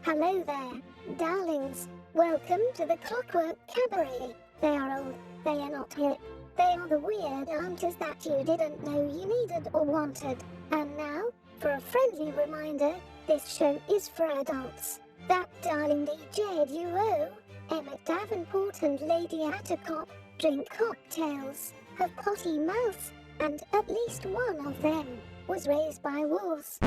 Hello there, darlings. Welcome to the Clockwork Cabaret. They are old, they are not hip. They are the weird aunties that you didn't know you needed or wanted. And now, for a friendly reminder, this show is for adults. That darling DJ duo, Emmett Davenport and Lady Attercop, drink cocktails, have potty mouths, and at least one of them was raised by wolves.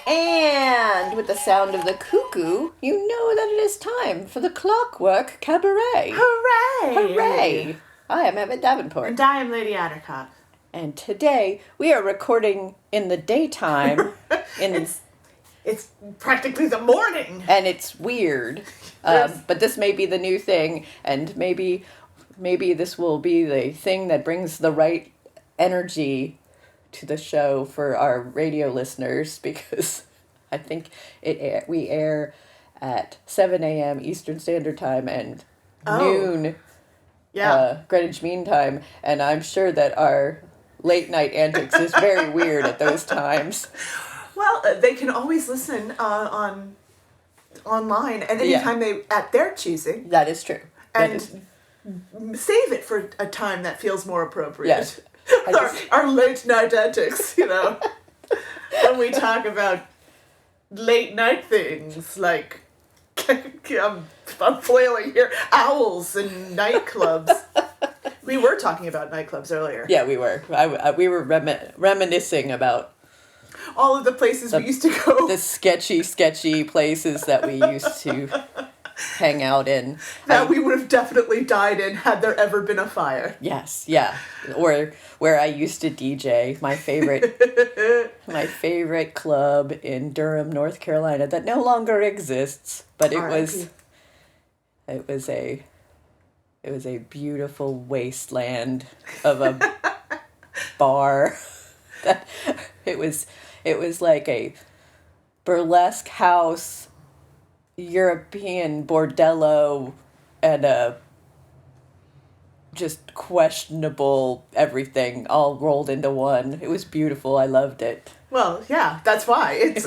And with the sound of the cuckoo, you know that it is time for the Clockwork Cabaret. Hooray! Hooray! I am Emmett Davenport. And I am Lady Attercop. And today we are recording in the daytime. It's practically the morning. And it's weird. But this may be the new thing, and maybe this will be the thing that brings the right energy to the show for our radio listeners, because I think we air at 7 a.m. Eastern Standard Time and noon Greenwich Mean Time, and I'm sure that our late night antics is very weird at those times. Well, they can always listen online at any time at their choosing. That is true. And save it for a time that feels more appropriate. Yes. Our late night antics, when we talk about late night things like I'm flailing here, owls and nightclubs. We were talking about nightclubs earlier. Yeah, we were. We were reminiscing about all of the places we used to go. The sketchy places that we used to hang out in. That we would have definitely died in had there ever been a fire. Yes, yeah. Or where I used to DJ, my favorite club in Durham, North Carolina, that no longer exists, but it was a beautiful wasteland of a bar. It was like a burlesque house, European bordello, and a just questionable everything all rolled into one. It was beautiful. I loved it. Well, yeah, that's why. Anything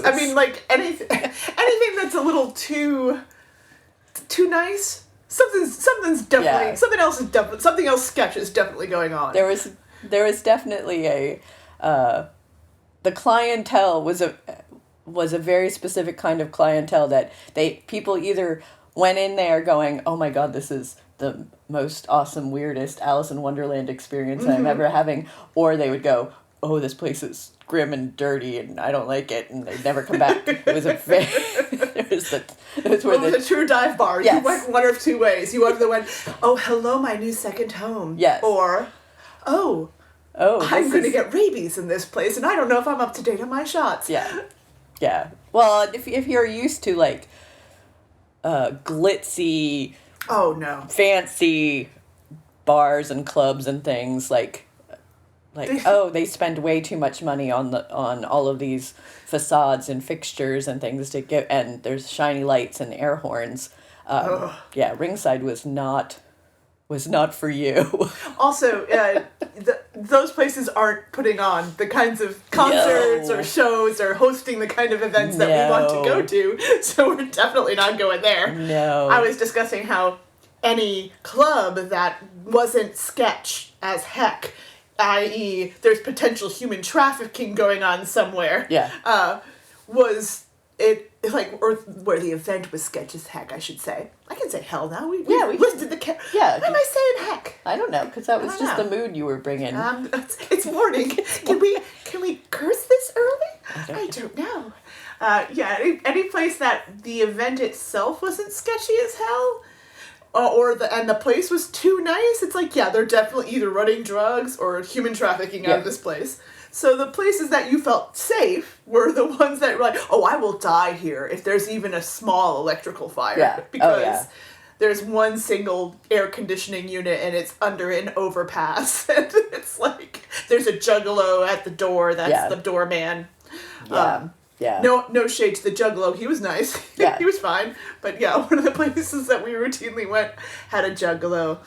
that's a little too nice, something's definitely something else sketch is definitely going on. There was definitely the clientele was a very specific kind of clientele that people either went in there going, oh my god, this is the most awesome, weirdest Alice in Wonderland experience I'm ever having, or they would go, oh, this place is grim and dirty and I don't like it, and they'd never come back. It was a the true dive bar. Yes. You went one of two ways. You either went, oh, hello, my new second home. Yes. Or, I'm going to get rabies in this place and I don't know if I'm up to date on my shots. Yeah. Yeah. Well, if you're used to like glitzy, fancy bars and clubs and things like they spend way too much money on all of these facades and fixtures and things to get, and there's shiny lights and air horns. Ringside was not for you. Also, those places aren't putting on the kinds of concerts or shows or hosting the kind of events that we want to go to, so we're definitely not going there. No. I was discussing how any club that wasn't sketch as heck, i.e. there's potential human trafficking going on somewhere, was it or where the event was sketch as heck, I should say. I can say hell now. We listed the Why am I saying heck? I don't know, because that was just the mood you were bringing. It's morning. Can we curse this early? I don't know. Any place that the event itself wasn't sketchy as hell, and the place was too nice. It's like, they're definitely either running drugs or human trafficking out of this place. So the places that you felt safe were the ones that were like, oh, I will die here if there's even a small electrical fire. Yeah. Because there's one single air conditioning unit and it's under an overpass. And it's like, there's a juggalo at the door. That's the doorman. Yeah. No shade to the juggalo. He was nice. Yeah. He was fine. But yeah, one of the places that we routinely went had a juggalo.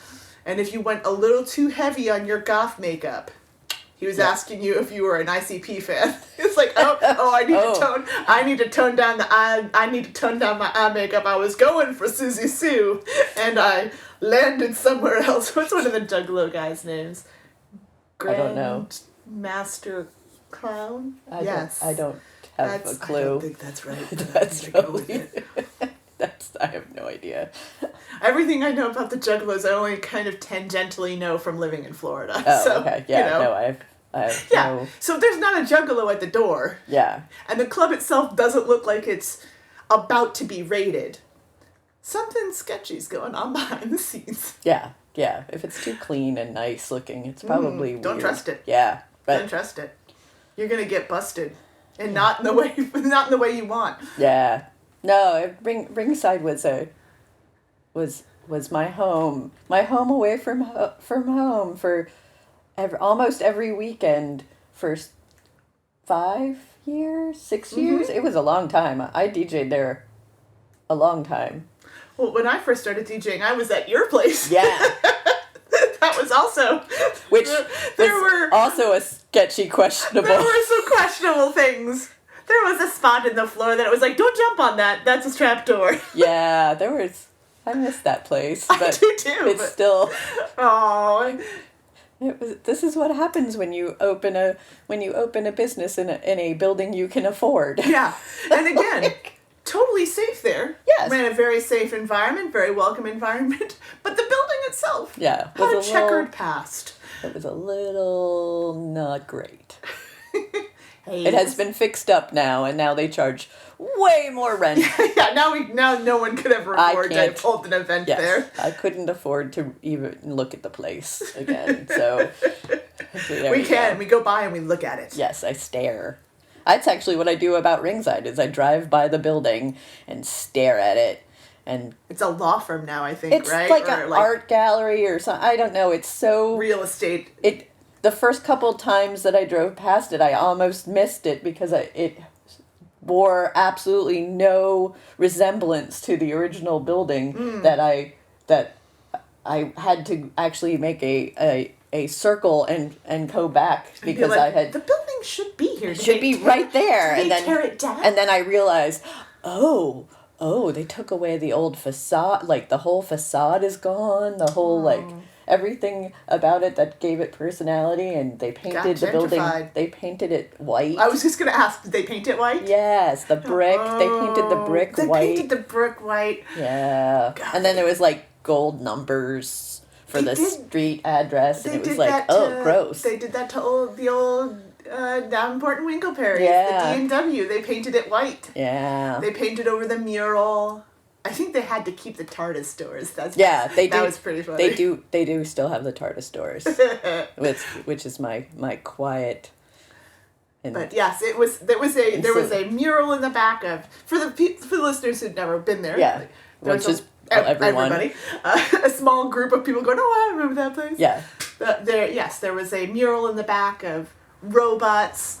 And if you went a little too heavy on your goth makeup, he was asking you if you were an ICP fan. It's like, I need to tone down my eye makeup. I was going for Susie Sue, and I landed somewhere else. What's one of the Juggalo guys' names? I don't know. Master Clown? I don't have a clue. I don't think that's right. That's probably... I have no idea. Everything I know about the Juggalos, I only kind of tangentially know from living in Florida. Oh, so, okay. Yeah, no, I have no... So there's not a Juggalo at the door. Yeah. And the club itself doesn't look like it's about to be raided. Something sketchy's going on behind the scenes. Yeah. If it's too clean and nice looking, it's probably weird. Don't trust it. Yeah. Don't trust it. You're gonna get busted. And not in the way you want. Yeah. No, Ringside was my home away from home for almost every weekend for 6 years. It was a long time. I DJ'd there a long time. Well, when I first started DJing, I was at your place. Yeah. That was also... There were also a sketchy, questionable... There were some questionable things. There was a spot in the floor that it was like, don't jump on that. That's a trapdoor. Yeah, there was... I missed that place. But I do too. It's still... Oh. This is what happens when you open a business in a building you can afford. Yeah. And again, totally safe there. Yes. Ran a very safe environment, very welcome environment. But the building itself had a checkered past. It was a little not great. Hey, it has been fixed up now, and now they charge way more rent. Yeah, now no one could ever afford to hold an event there. I couldn't afford to even look at the place again, so... We go by and we look at it. Yes, I stare. That's actually what I do about Ringside, is I drive by the building and stare at it. And it's a law firm now, I think, right? It's like an art gallery or something. I don't know. It's so... Real estate. The first couple times that I drove past it, I almost missed it because it bore absolutely no resemblance to the original building that I had to actually make a circle and go back because the building should be here. It should be right there. Did they tear it down? And then I realized, oh, they took away the old facade. Like, the whole facade is gone. The whole, everything about it that gave it personality, and they painted the building. They painted it white. I was just going to ask, did they paint it white? Yes, the brick. They painted the brick white. They painted the brick white. Yeah. God. And then there was, gold numbers for the street address, and it was gross. They did that to the old Davenport and Winkleperry. Yeah. The D&W. They painted it white. Yeah. They painted over the mural. I think they had to keep the TARDIS doors. That was pretty funny. They do still have the TARDIS doors, which is my quiet. But yes, there was a mural in the back of for the listeners who'd never been there. Yeah, which is everyone. Everybody, a small group of people going, oh, I remember that place. Yeah. There was a mural in the back of robots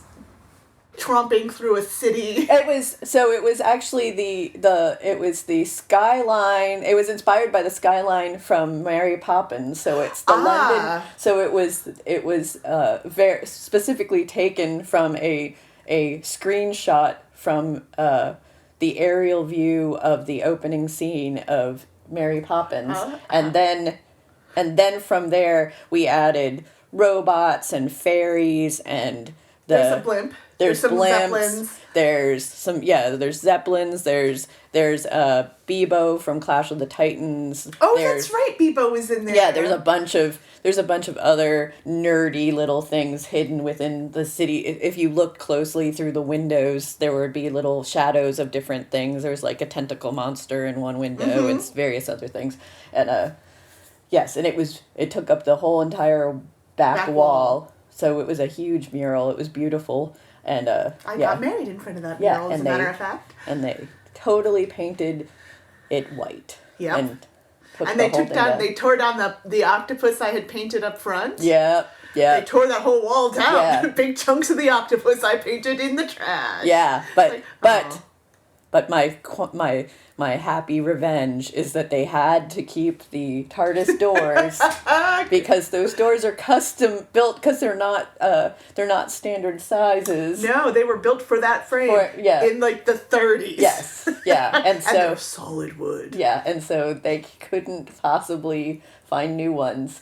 tromping through a city. It was actually the skyline. It was inspired by the skyline from Mary Poppins. So it's the London. So it was very specifically taken from a screenshot from the aerial view of the opening scene of Mary Poppins, and then from there we added robots and fairies and there's a blimp. There's some blimps. Zeppelins. There's Zeppelins. There's Bebo from Clash of the Titans. Oh, that's right. Bebo is in there. Yeah, there's a bunch of other nerdy little things hidden within the city. If you look closely through the windows, there would be little shadows of different things. There's like a tentacle monster in one window and various other things. And yes, and it took up the whole entire back wall. So it was a huge mural. It was beautiful. And I got married in front of that mural, as a matter of fact. And they totally painted it white. Yep. And they tore down the octopus I had painted up front. Yeah. Yeah. They tore that whole wall down. Yeah. Big chunks of the octopus I painted in the trash. Yeah, but my happy revenge is that they had to keep the TARDIS doors because those doors are custom built because they're not standard sizes. No, they were built for that frame in like the 30s. Yes, yeah, and so they're solid wood. Yeah, and so they couldn't possibly find new ones.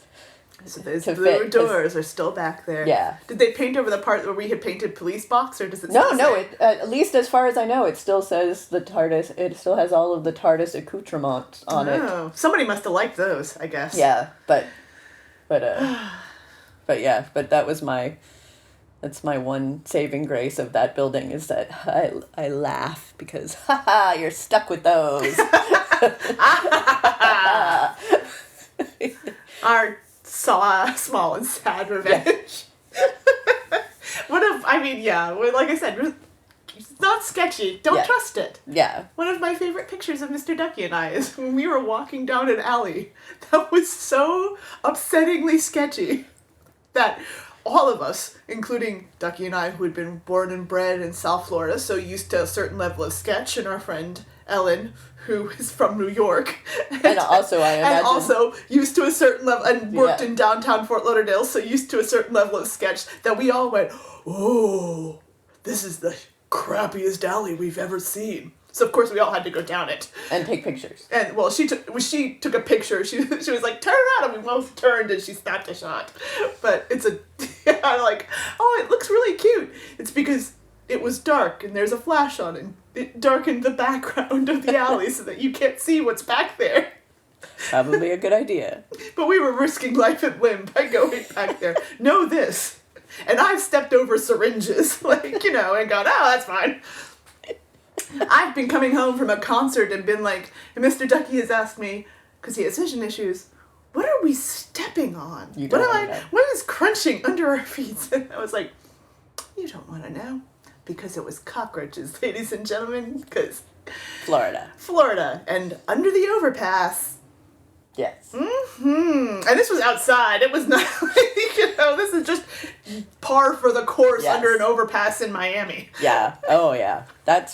So those blue doors are still back there. Yeah. Did they paint over the part where we had painted police box, or does it still No, at least as far as I know, it still says the TARDIS. It still has all of the TARDIS accoutrements on it. Oh, somebody must have liked those, I guess. Yeah, but that's my one saving grace of that building is that I laugh because you're stuck with those. Our small and sad revenge. Like I said, it's not sketchy. Don't trust it. Yeah. One of my favorite pictures of Mr. Ducky and I is when we were walking down an alley that was so upsettingly sketchy that all of us, including Ducky and I, who had been born and bred in South Florida, so used to a certain level of sketch, and our friend Ellen, who is from New York. And also, I imagine. And also used to a certain level, and worked in downtown Fort Lauderdale, so used to a certain level of sketch, that we all went, oh, this is the crappiest alley we've ever seen. So, of course, we all had to go down it. And take pictures. And, well, she took a picture. She was like, turn around, and we both turned, and she snapped a shot. But it's I'm like, oh, it looks really cute. It's because it was dark, and there's a flash on, and it darkened the background of the alley so that you can't see what's back there. Probably a good idea. But we were risking life and limb by going back there. Know this. And I've stepped over syringes, and gone, oh, that's fine. I've been coming home from a concert and been like, and Mr. Ducky has asked me, because he has vision issues, what are we stepping on? What is crunching under our feet? And I was like, you don't want to know. Because it was cockroaches, ladies and gentlemen, because Florida, and under the overpass. Yes. Mm-hmm. And this was outside. It was not this is just par for the course under an overpass in Miami. Yeah. Oh, yeah. That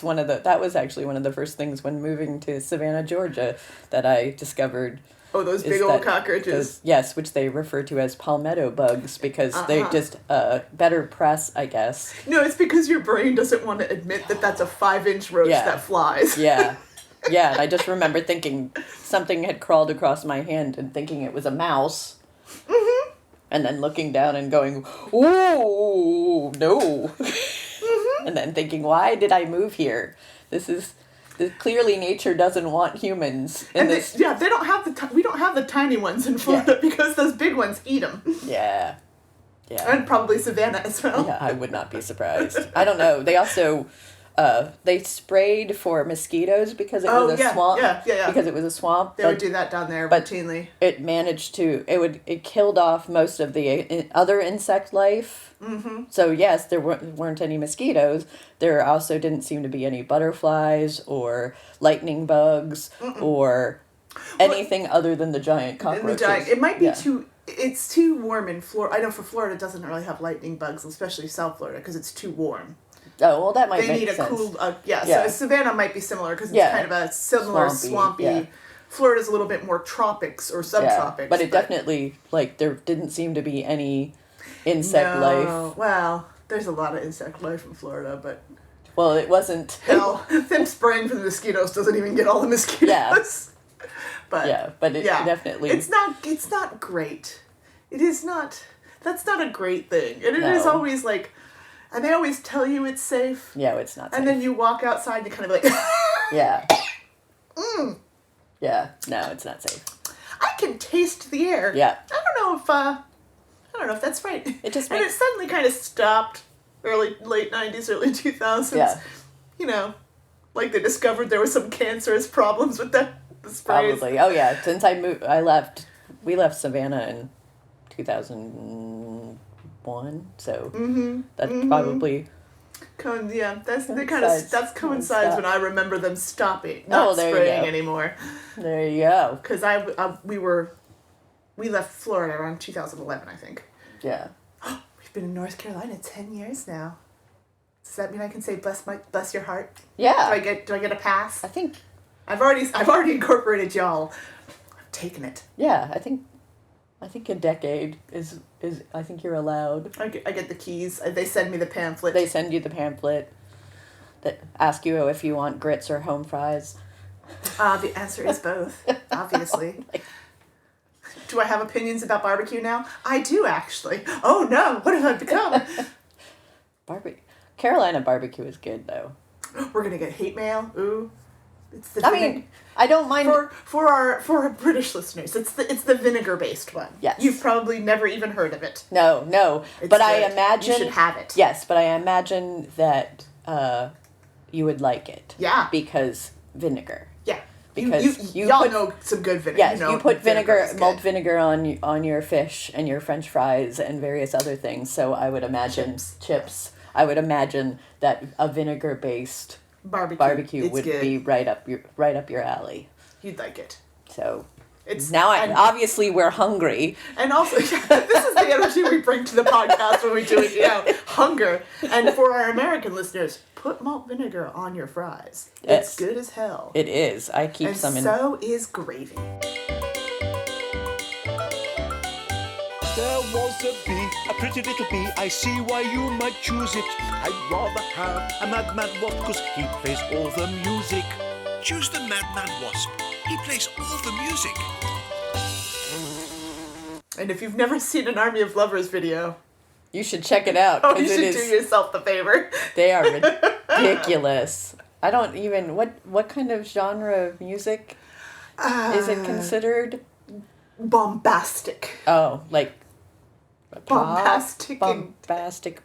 was actually one of the first things when moving to Savannah, Georgia, that I discovered. Oh, those big old cockroaches. Yes, which they refer to as palmetto bugs because they just better press, I guess. No, it's because your brain doesn't want to admit that that's a 5-inch roach that flies. Yeah. Yeah, and I just remember thinking something had crawled across my hand and thinking it was a mouse. Mm-hmm. And then looking down and going, ooh, no. Mm-hmm. And then thinking, why did I move here? Clearly nature doesn't want humans in this. We don't have the tiny ones in Florida because those big ones eat them. Yeah. Yeah. And probably Savannah as well. Yeah, I would not be surprised. I don't know. They also they sprayed for mosquitoes because it was a swamp. Yeah. Because it was a swamp. They would do that down there routinely. It managed to it killed off most of the other insect life. Mm-hmm. So yes, there weren't any mosquitoes. There also didn't seem to be any butterflies or lightning bugs or anything other than the giant cockroaches. It might be it's too warm in Florida. I know for Florida it doesn't really have lightning bugs, especially South Florida, because it's too warm. Oh, well, that might make sense. They need a cool, so Savannah might be similar, because it's kind of a similar swampy. Florida's a little bit more tropics or subtropics. Yeah, but it definitely, there didn't seem to be any insect life. Well, there's a lot of insect life in Florida, but... Well, it wasn't... Hell, them spraying for the mosquitoes doesn't even get all the mosquitoes. Yeah. But it definitely... It's not great. It is not... That's not a great thing. And it is always and they always tell you it's safe. Yeah, it's not safe. And then you walk outside and you kind of yeah. Yeah, no, it's not safe. I can taste the air. Yeah. I don't know if that's right. It just it suddenly kind of stopped late 90s, early 2000s. Yeah. They discovered there was some cancerous problems with the sprays. Probably. Oh yeah, since we left Savannah in 2000 1, so that probably that coincides when I remember them stopping, not spraying anymore. There you go. Because we left Florida around 2011, I think. Yeah. We've been in North Carolina 10 years now. Does that mean I can say bless your heart? Yeah. Do I get a pass? I think I've already incorporated y'all. I'm taking it. Yeah, I think a decade is I think you're allowed. I get the keys. They send me the pamphlet. They send you the pamphlet that ask you if you want grits or home fries. The answer is both, obviously. Do I have opinions about barbecue now? I do, actually. Oh no, what have I become? Carolina barbecue is good though. We're gonna get hate mail. Ooh. I don't mind for our British listeners. It's the vinegar based one. Yes. You've probably never even heard of it. No. But I imagine you should have it. Yes, but I imagine that you would like it. Yeah. Because vinegar. Yeah. Because y'all know some good vinegar. Yes, you put malt vinegar on your fish and your French fries and various other things. So I would imagine chips. I would imagine that a vinegar based barbecue would be right up your alley. You'd like it. So obviously we're hungry. And also, this is the energy we bring to the podcast when we do it. Hunger. And for our American listeners, put malt vinegar on your fries. It's good as hell. It is. I keep some in. And so is gravy. There was a bee, a pretty little bee. I see why you might choose it. I'd rather have a madman wasp, 'cause he plays all the music. Choose the madman wasp. He plays all the music. And if you've never seen an Army of Lovers video, you should check it out. You should do yourself the favor. They are ridiculous. I don't even what kind of genre of music is it considered? Bombastic. Oh, like bombastic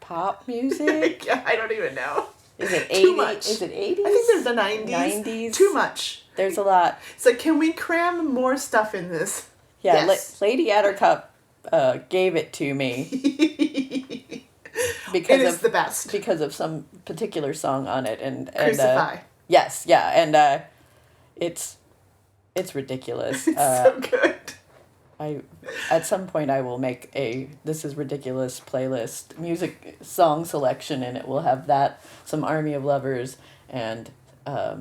pop music? Yeah, I don't even know. Is it 80s? Too much. Is it 80s? I think there's the 90s. 90s. Too much. There's a lot. So can we cram more stuff in this? Yeah, yes. Lady Attercop gave it to me. It is the best. Because of some particular song on it. And Crucify. Yes, yeah. And it's ridiculous. It's so good. At some point I will make a This Is Ridiculous playlist, music song selection, and it will have some Army of Lovers, and what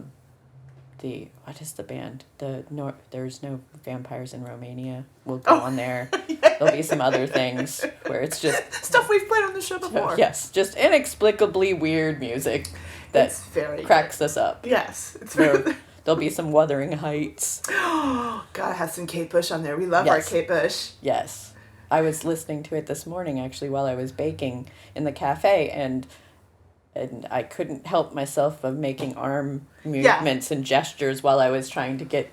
is the band? There's No Vampires in Romania will go on there. There'll be some other things where it's just stuff we've played on the show before. Yes, just inexplicably weird music that cracks us up. Yes, it's very. There'll be some Wuthering Heights. Oh, gotta have some Kate Bush on there. We love our Kate Bush. Yes. I was listening to it this morning, actually, while I was baking in the cafe, and I couldn't help myself of making arm movements and gestures while I was trying to get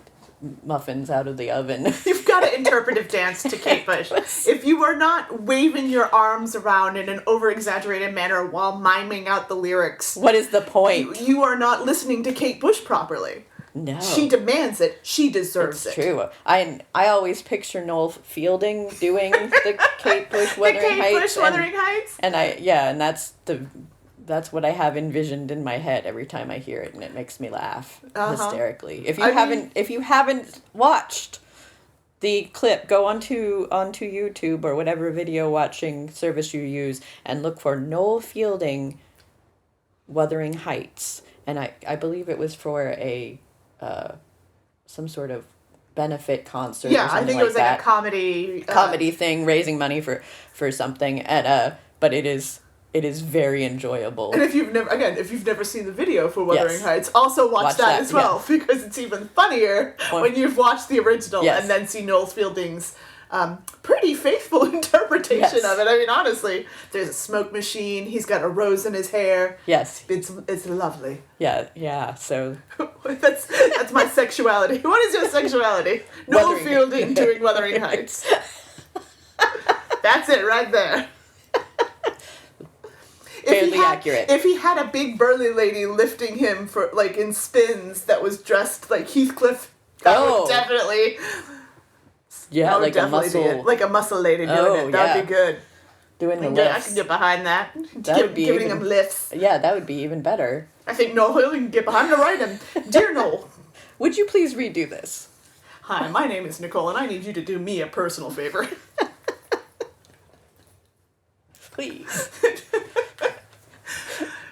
muffins out of the oven. You've got to interpretive dance to Kate Bush. If you are not waving your arms around in an over-exaggerated manner while miming out the lyrics... What is the point? You are not listening to Kate Bush properly. No. She demands it. She deserves it. It's true. I always picture Noel Fielding doing the Kate Bush Wuthering Heights. Wuthering Heights? And that's what I have envisioned in my head every time I hear it, and it makes me laugh hysterically. If you haven't watched the clip, go onto YouTube or whatever video watching service you use and look for Noel Fielding Wuthering Heights. And I believe it was for a some sort of benefit concert. Yeah, or something I think like it was that. like a comedy thing, raising money for something. And but it is very enjoyable. And if you've never seen the video for Wuthering Heights, also watch that as well, because it's even funnier when you've watched the original and then see Noel Fielding's pretty faithful interpretation of it. I mean, honestly, there's a smoke machine. He's got a rose in his hair. Yes, it's lovely. Yeah. So that's my sexuality. What is your sexuality? Noel Fielding doing Wuthering Heights. That's it right there. Fairly accurate. If he had a big burly lady lifting him for in spins that was dressed like Heathcliff, that would definitely. Yeah, like a muscle. Like a muscle lady doing it. That'd be good. Doing the I lifts. can get behind that. Giving him lifts. Yeah, that would be even better. I think Noel can get behind to write him. Dear Noel. Would you please redo this? Hi, my name is Nicole, and I need you to do me a personal favor. Please.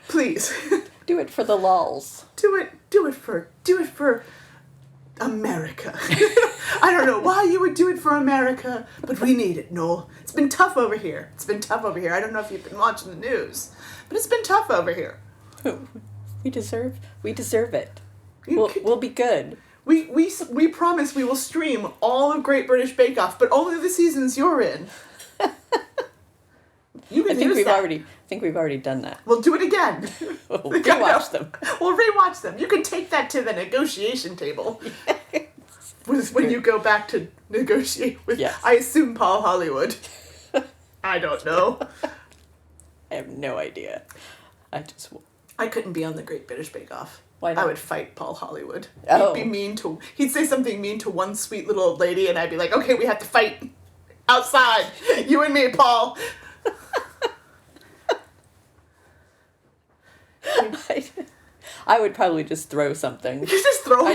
Please. Do it for the lulz. Do it for America. I don't know why you would do it for America, but we need it, Noel. It's been tough over here. I don't know if you've been watching the news, but it's been tough over here. We deserve it. We'll be good. We promise we will stream all of Great British Bake Off, but only the seasons you're in. You can I think we've already done that. We'll do it again. We'll rewatch them. We'll rewatch them. You can take that to the negotiation table. When you go back to negotiate with, I assume, Paul Hollywood. I don't know. I have no idea. I couldn't be on the Great British Bake Off. Why not? I would fight Paul Hollywood. Oh. He'd say something mean to one sweet little old lady, and I'd be like, okay, we have to fight outside. You and me, Paul. I would probably just throw something. You just throw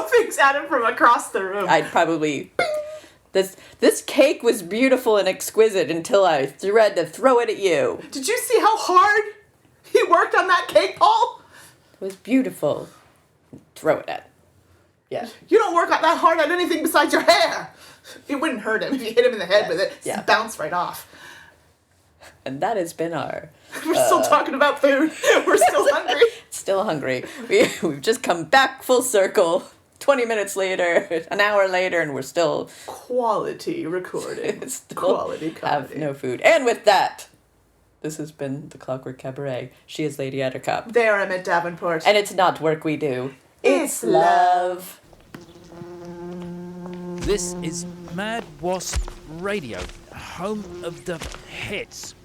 things at him from across the room. I'd probably... This cake was beautiful and exquisite until I had to throw it at you. Did you see how hard he worked on that cake, Paul? It was beautiful. Throw it at him. Yeah. You don't work that hard on anything besides your hair. It wouldn't hurt him if you hit him in the head with it. It'd bounce right off. And that has been our... We're still talking about food. We're still hungry. Still hungry. We've just come back full circle. 20 minutes later, an hour later, and we're still... Quality recording. Quality comedy. Have no food. And with that, this has been the Clockwork Cabaret. She is Lady Attercop. They are Emmett Davenport. And it's not work we do. It's love. This is Mad Wasp Radio, home of the hits.